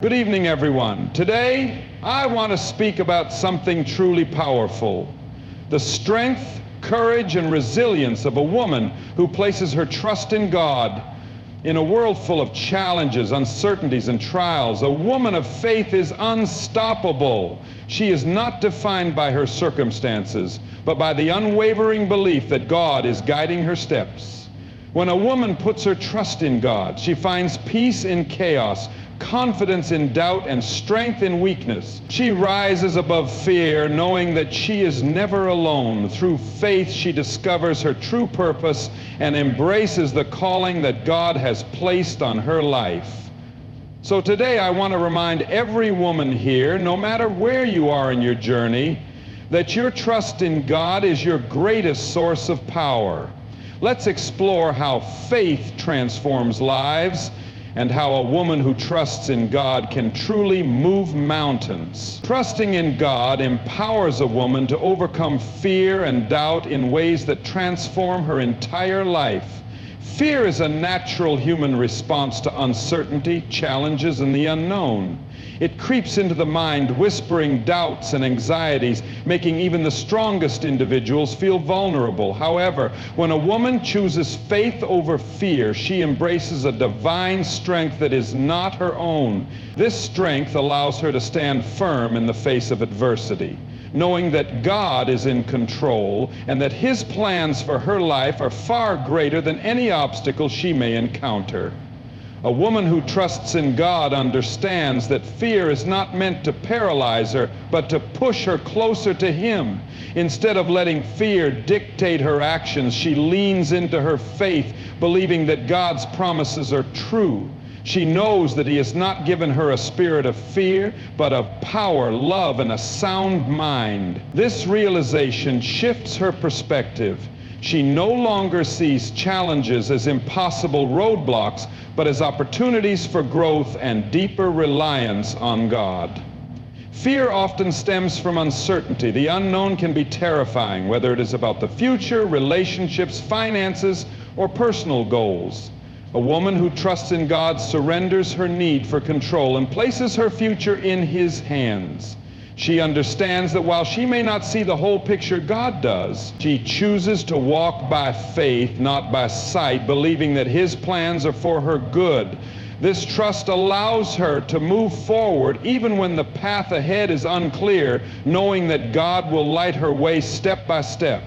Good evening, everyone. Today, I want to speak about something truly powerful: the strength, courage, and resilience of a woman who places her trust in God. In a world full of challenges, uncertainties, and trials, a woman of faith is unstoppable. She is not defined by her circumstances, but by the unwavering belief that God is guiding her steps. When a woman puts her trust in God, she finds peace in chaos, confidence in doubt, and strength in weakness. She rises above fear, knowing that she is never alone. Through faith, she discovers her true purpose and embraces the calling that God has placed on her life. So today, I want to remind every woman here, no matter where you are in your journey, that your trust in God is your greatest source of power. Let's explore how faith transforms lives and how a woman who trusts in God can truly move mountains. Trusting in God empowers a woman to overcome fear and doubt in ways that transform her entire life. Fear is a natural human response to uncertainty, challenges, and the unknown. It creeps into the mind, whispering doubts and anxieties, making even the strongest individuals feel vulnerable. However, when a woman chooses faith over fear, she embraces a divine strength that is not her own. This strength allows her to stand firm in the face of adversity, knowing that God is in control and that His plans for her life are far greater than any obstacle she may encounter. A woman who trusts in God understands that fear is not meant to paralyze her, but to push her closer to Him. Instead of letting fear dictate her actions, she leans into her faith, believing that God's promises are true. She knows that He has not given her a spirit of fear, but of power, love, and a sound mind. This realization shifts her perspective. She no longer sees challenges as impossible roadblocks, but as opportunities for growth and deeper reliance on God. Fear often stems from uncertainty. The unknown can be terrifying, whether it is about the future, relationships, finances, or personal goals. A woman who trusts in God surrenders her need for control and places her future in His hands. She understands that while she may not see the whole picture, God does. She chooses to walk by faith, not by sight, believing that His plans are for her good. This trust allows her to move forward even when the path ahead is unclear, knowing that God will light her way step by step.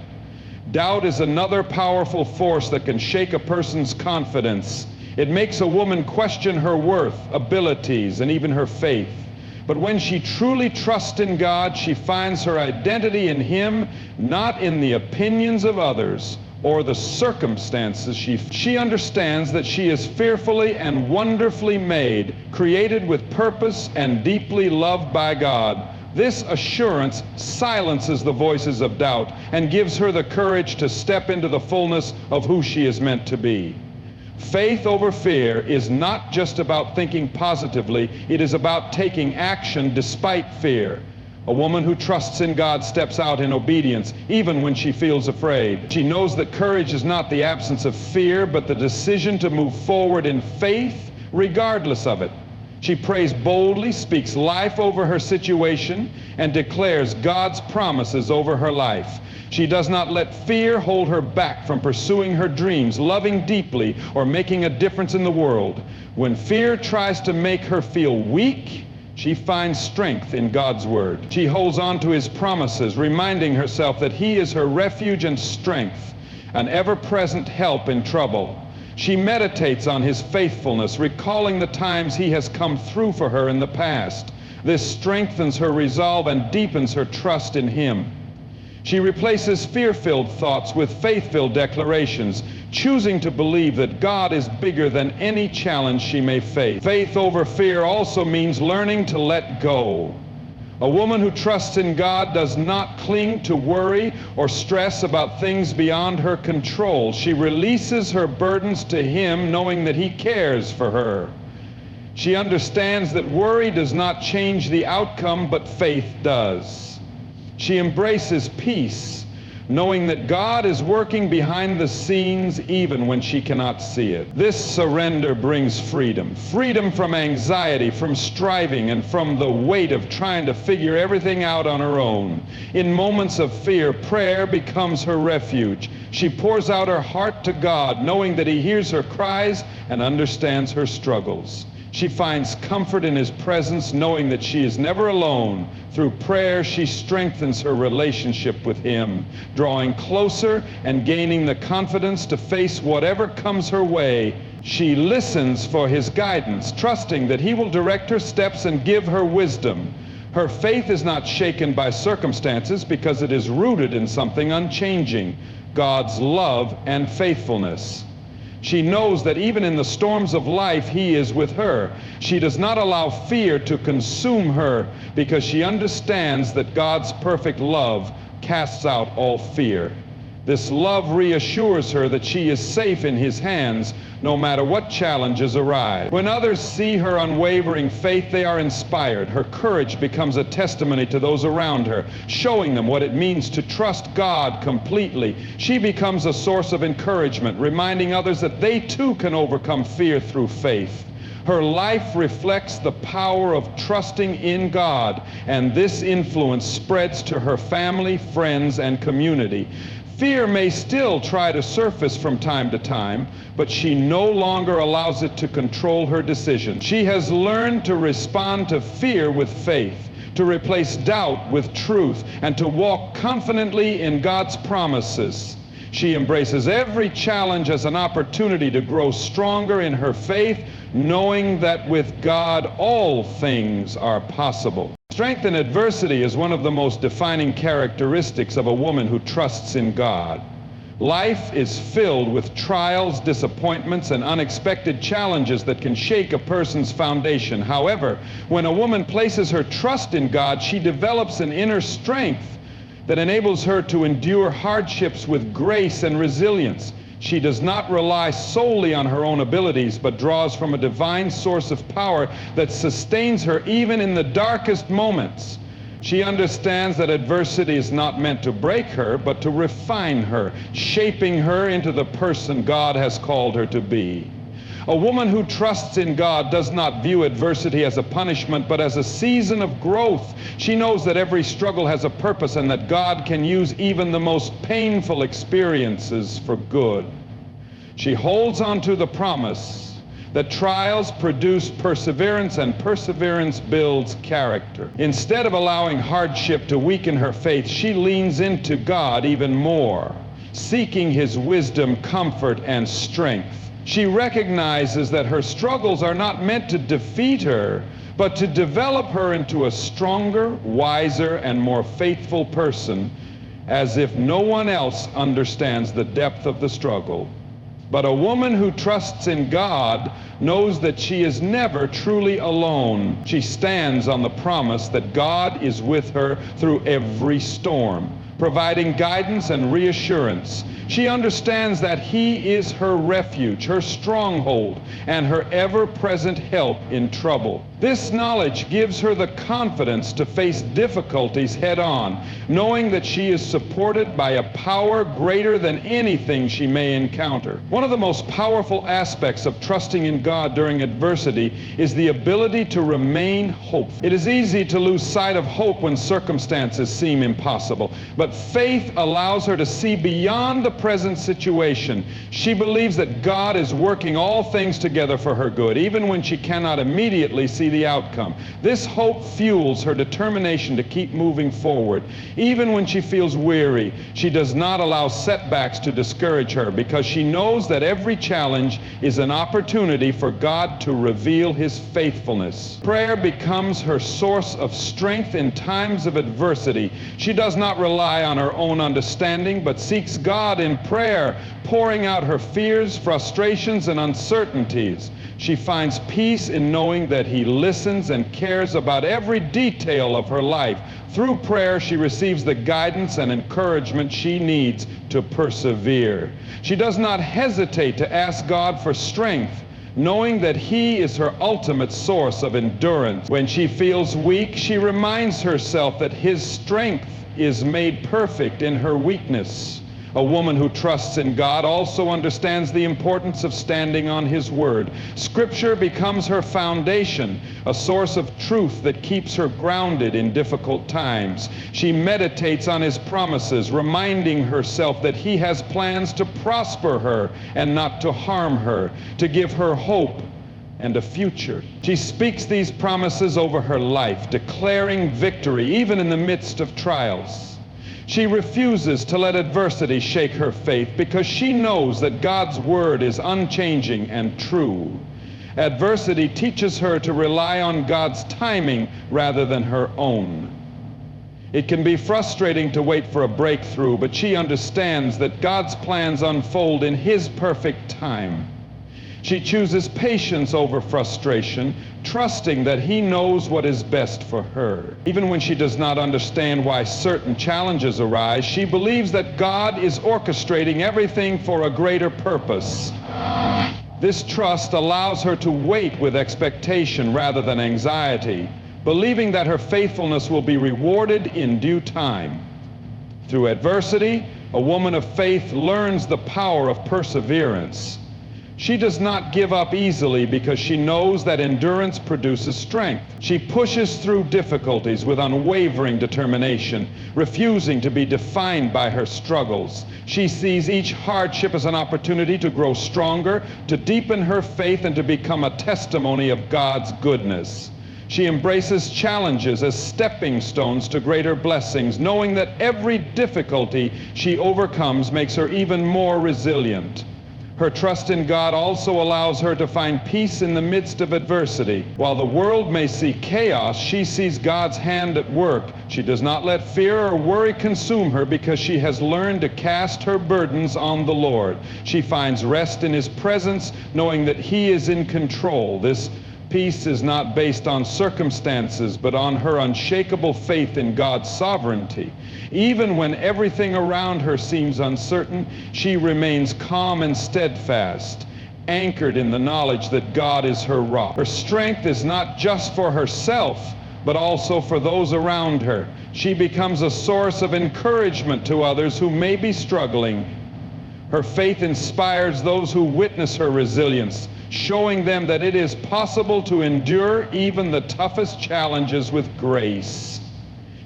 Doubt is another powerful force that can shake a person's confidence. It makes a woman question her worth, abilities, and even her faith. But when she truly trusts in God, she finds her identity in Him, not in the opinions of others or the circumstances. She understands that she is fearfully and wonderfully made, created with purpose and deeply loved by God. This assurance silences the voices of doubt and gives her the courage to step into the fullness of who she is meant to be. Faith over fear is not just about thinking positively, it is about taking action despite fear. A woman who trusts in God steps out in obedience, even when she feels afraid. She knows that courage is not the absence of fear, but the decision to move forward in faith, regardless of it. She prays boldly, speaks life over her situation, and declares God's promises over her life. She does not let fear hold her back from pursuing her dreams, loving deeply, or making a difference in the world. When fear tries to make her feel weak, she finds strength in God's Word. She holds on to His promises, reminding herself that He is her refuge and strength, an ever-present help in trouble. She meditates on His faithfulness, recalling the times He has come through for her in the past. This strengthens her resolve and deepens her trust in Him. She replaces fear-filled thoughts with faith-filled declarations, choosing to believe that God is bigger than any challenge she may face. Faith over fear also means learning to let go. A woman who trusts in God does not cling to worry or stress about things beyond her control. She releases her burdens to Him, knowing that He cares for her. She understands that worry does not change the outcome, but faith does. She embraces peace, knowing that God is working behind the scenes even when she cannot see it. This surrender brings freedom. Freedom from anxiety, from striving, and from the weight of trying to figure everything out on her own. In moments of fear, prayer becomes her refuge. She pours out her heart to God, knowing that He hears her cries and understands her struggles. She finds comfort in His presence, knowing that she is never alone. Through prayer, she strengthens her relationship with Him, drawing closer and gaining the confidence to face whatever comes her way. She listens for His guidance, trusting that He will direct her steps and give her wisdom. Her faith is not shaken by circumstances because it is rooted in something unchanging, God's love and faithfulness. She knows that even in the storms of life, He is with her. She does not allow fear to consume her because she understands that God's perfect love casts out all fear. This love reassures her that she is safe in His hands no matter what challenges arise. When others see her unwavering faith, they are inspired. Her courage becomes a testimony to those around her, showing them what it means to trust God completely. She becomes a source of encouragement, reminding others that they too can overcome fear through faith. Her life reflects the power of trusting in God, and this influence spreads to her family, friends, and community. Fear may still try to surface from time to time, but she no longer allows it to control her decisions. She has learned to respond to fear with faith, to replace doubt with truth, and to walk confidently in God's promises. She embraces every challenge as an opportunity to grow stronger in her faith, knowing that with God all things are possible. Strength in adversity is one of the most defining characteristics of a woman who trusts in God. Life is filled with trials, disappointments, and unexpected challenges that can shake a person's foundation. However, when a woman places her trust in God, she develops an inner strength that enables her to endure hardships with grace and resilience. She does not rely solely on her own abilities, but draws from a divine source of power that sustains her even in the darkest moments. She understands that adversity is not meant to break her, but to refine her, shaping her into the person God has called her to be. A woman who trusts in God does not view adversity as a punishment, but as a season of growth. She knows that every struggle has a purpose and that God can use even the most painful experiences for good. She holds on to the promise that trials produce perseverance and perseverance builds character. Instead of allowing hardship to weaken her faith, she leans into God even more, seeking His wisdom, comfort, and strength. She recognizes that her struggles are not meant to defeat her, but to develop her into a stronger, wiser, and more faithful person, as if no one else understands the depth of the struggle. But a woman who trusts in God knows that she is never truly alone. She stands on the promise that God is with her through every storm, providing guidance and reassurance. She understands that He is her refuge, her stronghold, and her ever-present help in trouble. This knowledge gives her the confidence to face difficulties head-on, knowing that she is supported by a power greater than anything she may encounter. One of the most powerful aspects of trusting in God during adversity is the ability to remain hopeful. It is easy to lose sight of hope when circumstances seem impossible, but faith allows her to see beyond the present situation. She believes that God is working all things together for her good, even when she cannot immediately see the outcome. This hope fuels her determination to keep moving forward. Even when she feels weary, she does not allow setbacks to discourage her, because she knows that every challenge is an opportunity for God to reveal His faithfulness. Prayer becomes her source of strength in times of adversity. She does not rely on her own understanding, but seeks God in prayer, pouring out her fears, frustrations, and uncertainties. She finds peace in knowing that He listens and cares about every detail of her life. Through prayer, she receives the guidance and encouragement she needs to persevere. She does not hesitate to ask God for strength, knowing that He is her ultimate source of endurance. When she feels weak, she reminds herself that His strength is made perfect in her weakness. A woman who trusts in God also understands the importance of standing on His Word. Scripture becomes her foundation, a source of truth that keeps her grounded in difficult times. She meditates on His promises, reminding herself that He has plans to prosper her and not to harm her, to give her hope and a future. She speaks these promises over her life, declaring victory even in the midst of trials. She refuses to let adversity shake her faith because she knows that God's Word is unchanging and true. Adversity teaches her to rely on God's timing rather than her own. It can be frustrating to wait for a breakthrough, but she understands that God's plans unfold in His perfect time. She chooses patience over frustration, trusting that He knows what is best for her. Even when she does not understand why certain challenges arise, she believes that God is orchestrating everything for a greater purpose. This trust allows her to wait with expectation rather than anxiety, believing that her faithfulness will be rewarded in due time. Through adversity, a woman of faith learns the power of perseverance. She does not give up easily because she knows that endurance produces strength. She pushes through difficulties with unwavering determination, refusing to be defined by her struggles. She sees each hardship as an opportunity to grow stronger, to deepen her faith, and to become a testimony of God's goodness. She embraces challenges as stepping stones to greater blessings, knowing that every difficulty she overcomes makes her even more resilient. Her trust in God also allows her to find peace in the midst of adversity. While the world may see chaos, she sees God's hand at work. She does not let fear or worry consume her because she has learned to cast her burdens on the Lord. She finds rest in His presence, knowing that He is in control. This peace is not based on circumstances, but on her unshakable faith in God's sovereignty. Even when everything around her seems uncertain, she remains calm and steadfast, anchored in the knowledge that God is her rock. Her strength is not just for herself, but also for those around her. She becomes a source of encouragement to others who may be struggling. Her faith inspires those who witness her resilience, showing them that it is possible to endure even the toughest challenges with grace.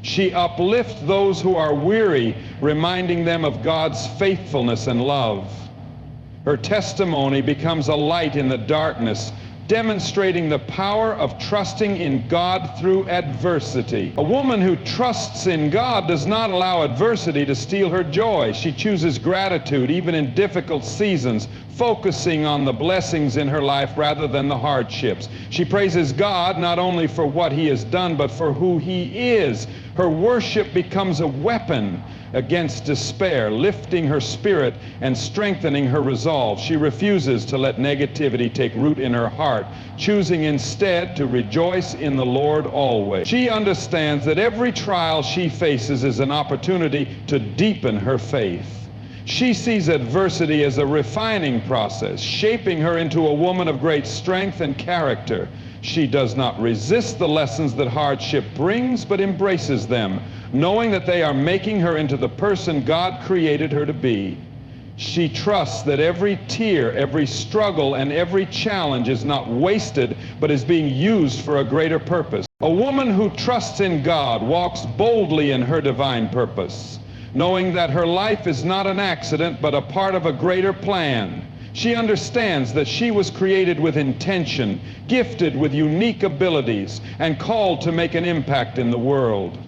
She uplifts those who are weary, reminding them of God's faithfulness and love. Her testimony becomes a light in the darkness, demonstrating the power of trusting in God through adversity. A woman who trusts in God does not allow adversity to steal her joy. She chooses gratitude even in difficult seasons, focusing on the blessings in her life rather than the hardships. She praises God not only for what He has done, but for who He is. Her worship becomes a weapon against despair, lifting her spirit and strengthening her resolve. She refuses to let negativity take root in her heart, choosing instead to rejoice in the Lord always. She understands that every trial she faces is an opportunity to deepen her faith. She sees adversity as a refining process, shaping her into a woman of great strength and character. She does not resist the lessons that hardship brings, but embraces them, knowing that they are making her into the person God created her to be. She trusts that every tear, every struggle, and every challenge is not wasted, but is being used for a greater purpose. A woman who trusts in God walks boldly in her divine purpose, knowing that her life is not an accident, but a part of a greater plan. She understands that she was created with intention, gifted with unique abilities, and called to make an impact in the world.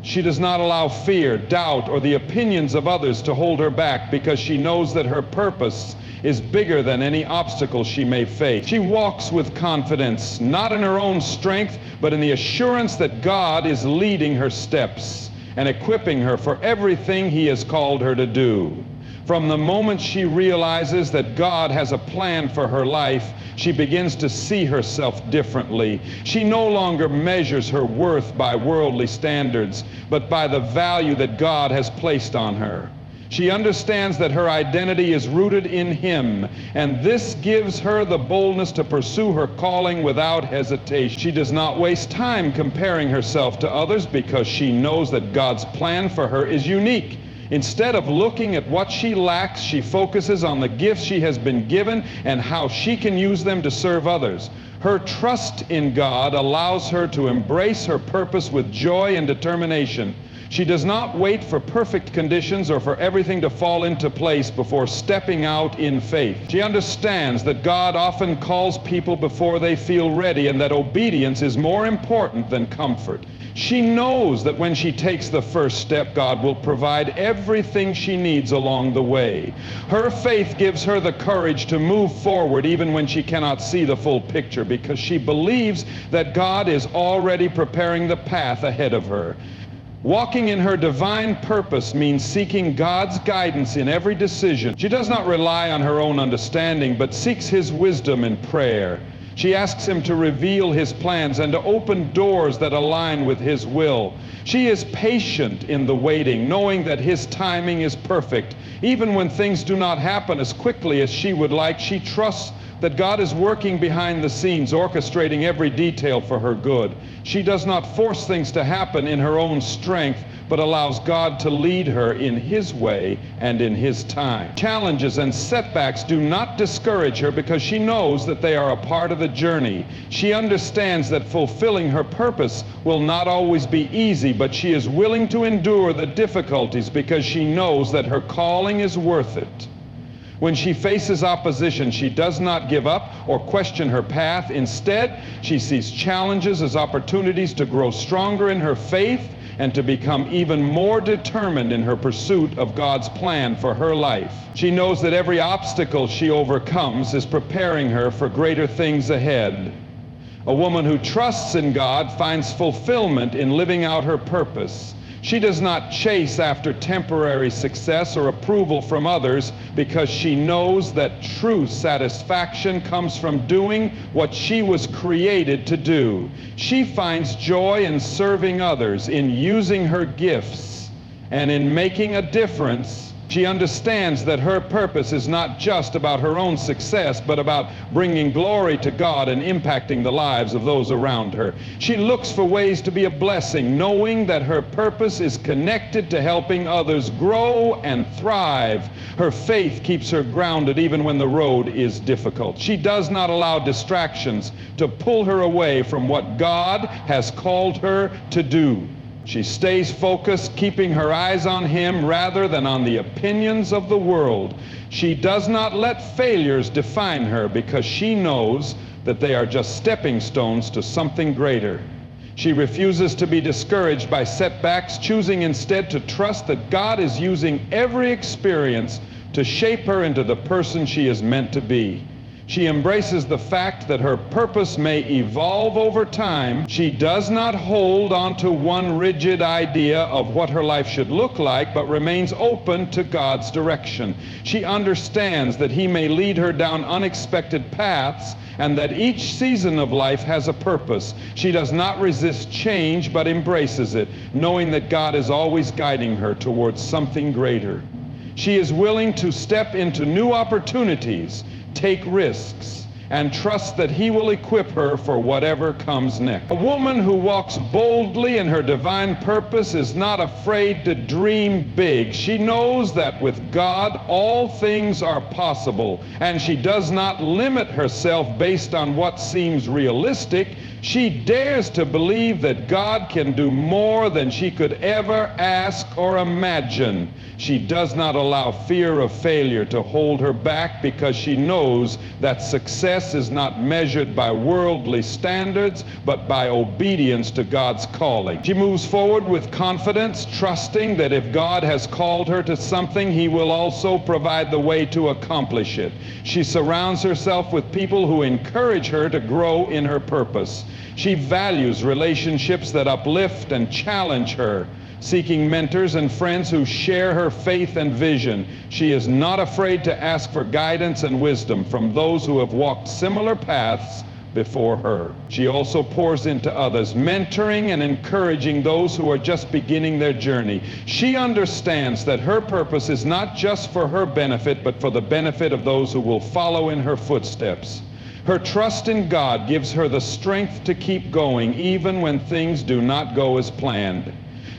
She does not allow fear, doubt, or the opinions of others to hold her back because she knows that her purpose is bigger than any obstacle she may face. She walks with confidence, not in her own strength, but in the assurance that God is leading her steps and equipping her for everything He has called her to do. From the moment she realizes that God has a plan for her life, she begins to see herself differently. She no longer measures her worth by worldly standards, but by the value that God has placed on her. She understands that her identity is rooted in Him, and this gives her the boldness to pursue her calling without hesitation. She does not waste time comparing herself to others because she knows that God's plan for her is unique. Instead of looking at what she lacks, she focuses on the gifts she has been given and how she can use them to serve others. Her trust in God allows her to embrace her purpose with joy and determination. She does not wait for perfect conditions or for everything to fall into place before stepping out in faith. She understands that God often calls people before they feel ready and that obedience is more important than comfort. She knows that when she takes the first step, God will provide everything she needs along the way. Her faith gives her the courage to move forward even when she cannot see the full picture, because she believes that God is already preparing the path ahead of her. Walking in her divine purpose means seeking God's guidance in every decision. She does not rely on her own understanding, but seeks His wisdom in prayer. She asks Him to reveal His plans and to open doors that align with His will. She is patient in the waiting, knowing that His timing is perfect. Even when things do not happen as quickly as she would like, she trusts that God is working behind the scenes, orchestrating every detail for her good. She does not force things to happen in her own strength, but allows God to lead her in His way and in His time. Challenges and setbacks do not discourage her because she knows that they are a part of the journey. She understands that fulfilling her purpose will not always be easy, but she is willing to endure the difficulties because she knows that her calling is worth it. When she faces opposition, she does not give up or question her path. Instead, she sees challenges as opportunities to grow stronger in her faith and to become even more determined in her pursuit of God's plan for her life. She knows that every obstacle she overcomes is preparing her for greater things ahead. A woman who trusts in God finds fulfillment in living out her purpose. She does not chase after temporary success or approval from others because she knows that true satisfaction comes from doing what she was created to do. She finds joy in serving others, in using her gifts, and in making a difference. She understands that her purpose is not just about her own success, but about bringing glory to God and impacting the lives of those around her. She looks for ways to be a blessing, knowing that her purpose is connected to helping others grow and thrive. Her faith keeps her grounded even when the road is difficult. She does not allow distractions to pull her away from what God has called her to do. She stays focused, keeping her eyes on Him rather than on the opinions of the world. She does not let failures define her because she knows that they are just stepping stones to something greater. She refuses to be discouraged by setbacks, choosing instead to trust that God is using every experience to shape her into the person she is meant to be. She embraces the fact that her purpose may evolve over time. She does not hold on to one rigid idea of what her life should look like, but remains open to God's direction. She understands that He may lead her down unexpected paths and that each season of life has a purpose. She does not resist change, but embraces it, knowing that God is always guiding her towards something greater. She is willing to step into new opportunities, take risks, and trust that He will equip her for whatever comes next. A woman who walks boldly in her divine purpose is not afraid to dream big. She knows that with God all things are possible, and she does not limit herself based on what seems realistic. She dares to believe that God can do more than she could ever ask or imagine. She does not allow fear of failure to hold her back because she knows that success is not measured by worldly standards, but by obedience to God's calling. She moves forward with confidence, trusting that if God has called her to something, He will also provide the way to accomplish it. She surrounds herself with people who encourage her to grow in her purpose. She values relationships that uplift and challenge her, seeking mentors and friends who share her faith and vision. She is not afraid to ask for guidance and wisdom from those who have walked similar paths before her. She also pours into others, mentoring and encouraging those who are just beginning their journey. She understands that her purpose is not just for her benefit, but for the benefit of those who will follow in her footsteps. Her trust in God gives her the strength to keep going, even when things do not go as planned.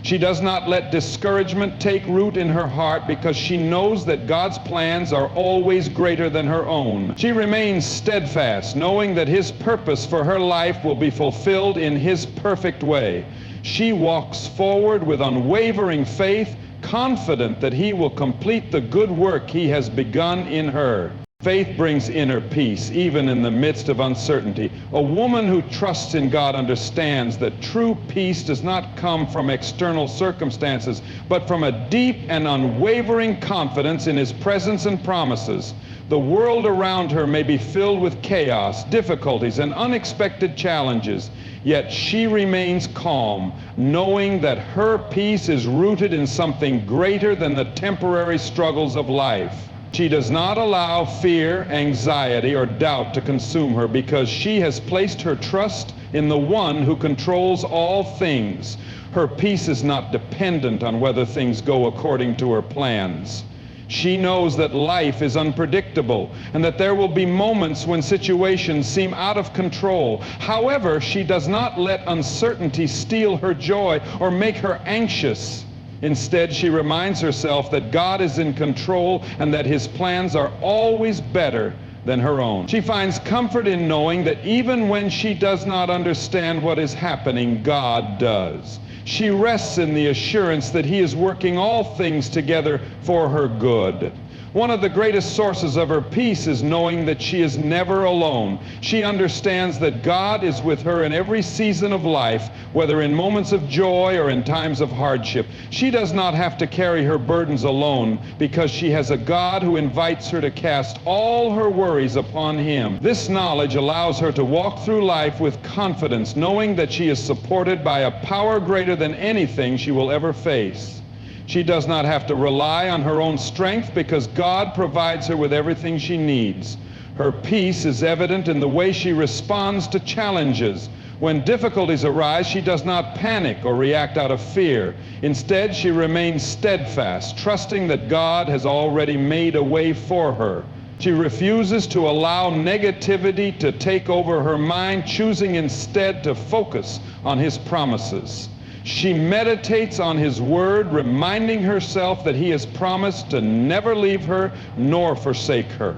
She does not let discouragement take root in her heart because she knows that God's plans are always greater than her own. She remains steadfast, knowing that His purpose for her life will be fulfilled in His perfect way. She walks forward with unwavering faith, confident that He will complete the good work He has begun in her. Faith brings inner peace, even in the midst of uncertainty. A woman who trusts in God understands that true peace does not come from external circumstances, but from a deep and unwavering confidence in His presence and promises. The world around her may be filled with chaos, difficulties, and unexpected challenges, yet she remains calm, knowing that her peace is rooted in something greater than the temporary struggles of life. She does not allow fear, anxiety, or doubt to consume her because she has placed her trust in the One who controls all things. Her peace is not dependent on whether things go according to her plans. She knows that life is unpredictable and that there will be moments when situations seem out of control. However, she does not let uncertainty steal her joy or make her anxious. Instead, she reminds herself that God is in control and that His plans are always better than her own. She finds comfort in knowing that even when she does not understand what is happening, God does. She rests in the assurance that He is working all things together for her good. One of the greatest sources of her peace is knowing that she is never alone. She understands that God is with her in every season of life, whether in moments of joy or in times of hardship. She does not have to carry her burdens alone because she has a God who invites her to cast all her worries upon Him. This knowledge allows her to walk through life with confidence, knowing that she is supported by a power greater than anything she will ever face. She does not have to rely on her own strength because God provides her with everything she needs. Her peace is evident in the way she responds to challenges. When difficulties arise, she does not panic or react out of fear. Instead, she remains steadfast, trusting that God has already made a way for her. She refuses to allow negativity to take over her mind, choosing instead to focus on His promises. She meditates on His word, reminding herself that He has promised to never leave her nor forsake her.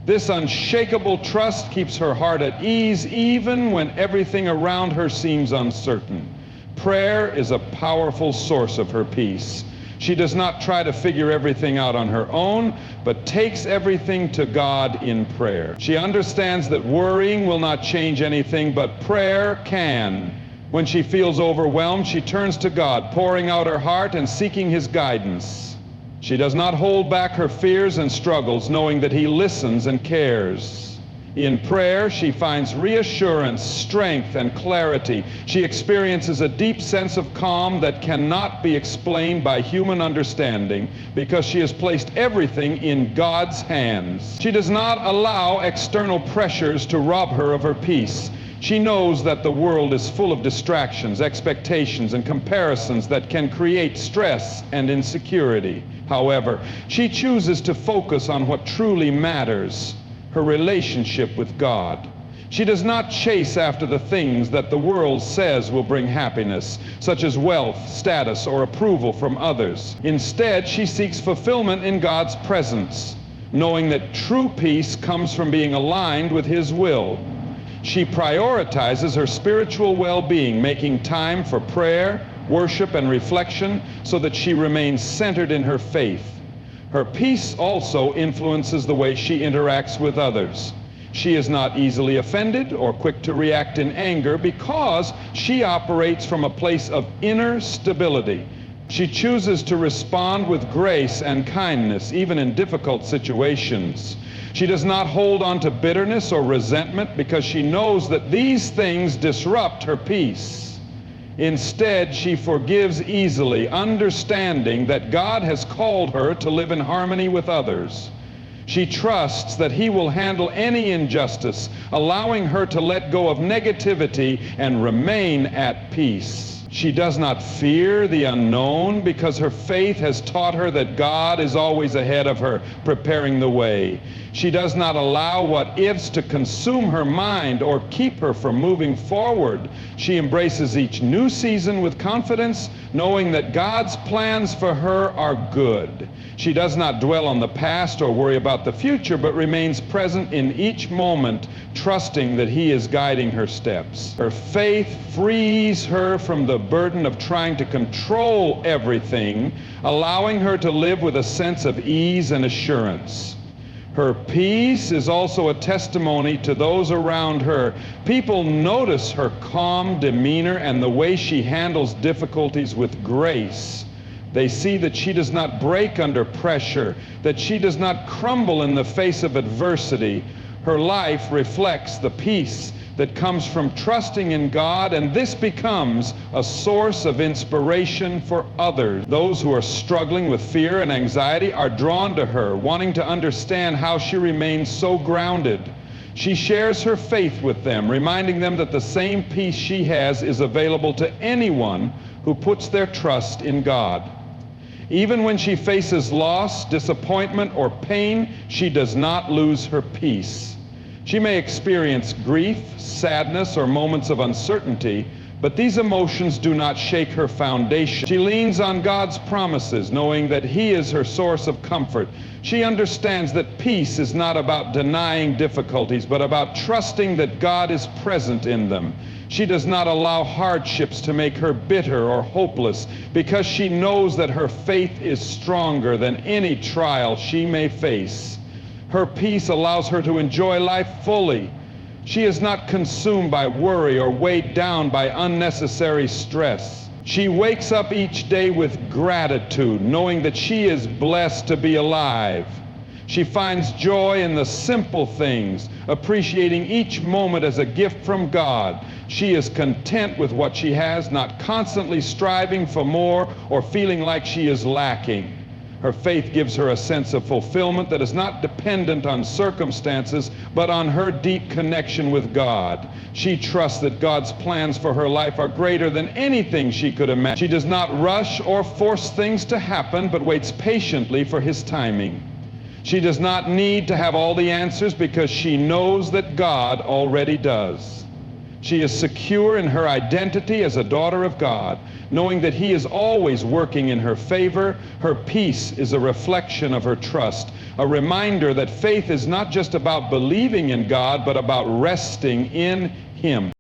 This unshakable trust keeps her heart at ease even when everything around her seems uncertain. Prayer is a powerful source of her peace. She does not try to figure everything out on her own, but takes everything to God in prayer. She understands that worrying will not change anything, but prayer can. When she feels overwhelmed, she turns to God, pouring out her heart and seeking His guidance. She does not hold back her fears and struggles, knowing that He listens and cares. In prayer, she finds reassurance, strength, and clarity. She experiences a deep sense of calm that cannot be explained by human understanding because she has placed everything in God's hands. She does not allow external pressures to rob her of her peace. She knows that the world is full of distractions, expectations, and comparisons that can create stress and insecurity. However, she chooses to focus on what truly matters, her relationship with God. She does not chase after the things that the world says will bring happiness, such as wealth, status, or approval from others. Instead, she seeks fulfillment in God's presence, knowing that true peace comes from being aligned with His will. She prioritizes her spiritual well-being, making time for prayer, worship, and reflection so that she remains centered in her faith. Her peace also influences the way she interacts with others. She is not easily offended or quick to react in anger because she operates from a place of inner stability. She chooses to respond with grace and kindness, even in difficult situations. She does not hold on to bitterness or resentment because she knows that these things disrupt her peace. Instead, she forgives easily, understanding that God has called her to live in harmony with others. She trusts that He will handle any injustice, allowing her to let go of negativity and remain at peace. She does not fear the unknown because her faith has taught her that God is always ahead of her, preparing the way. She does not allow what-ifs to consume her mind or keep her from moving forward. She embraces each new season with confidence, knowing that God's plans for her are good. She does not dwell on the past or worry about the future, but remains present in each moment, trusting that He is guiding her steps. Her faith frees her from the burden of trying to control everything, allowing her to live with a sense of ease and assurance. Her peace is also a testimony to those around her. People notice her calm demeanor and the way she handles difficulties with grace. They see that she does not break under pressure, that she does not crumble in the face of adversity. Her life reflects the peace that comes from trusting in God, and this becomes a source of inspiration for others. Those who are struggling with fear and anxiety are drawn to her, wanting to understand how she remains so grounded. She shares her faith with them, reminding them that the same peace she has is available to anyone who puts their trust in God. Even when she faces loss, disappointment, or pain, she does not lose her peace. She may experience grief, sadness, or moments of uncertainty, but these emotions do not shake her foundation. She leans on God's promises, knowing that He is her source of comfort. She understands that peace is not about denying difficulties, but about trusting that God is present in them. She does not allow hardships to make her bitter or hopeless, because she knows that her faith is stronger than any trial she may face. Her peace allows her to enjoy life fully. She is not consumed by worry or weighed down by unnecessary stress. She wakes up each day with gratitude, knowing that she is blessed to be alive. She finds joy in the simple things, appreciating each moment as a gift from God. She is content with what she has, not constantly striving for more or feeling like she is lacking. Her faith gives her a sense of fulfillment that is not dependent on circumstances, but on her deep connection with God. She trusts that God's plans for her life are greater than anything she could imagine. She does not rush or force things to happen, but waits patiently for His timing. She does not need to have all the answers because she knows that God already does. She is secure in her identity as a daughter of God, knowing that He is always working in her favor. Her peace is a reflection of her trust, a reminder that faith is not just about believing in God, but about resting in Him.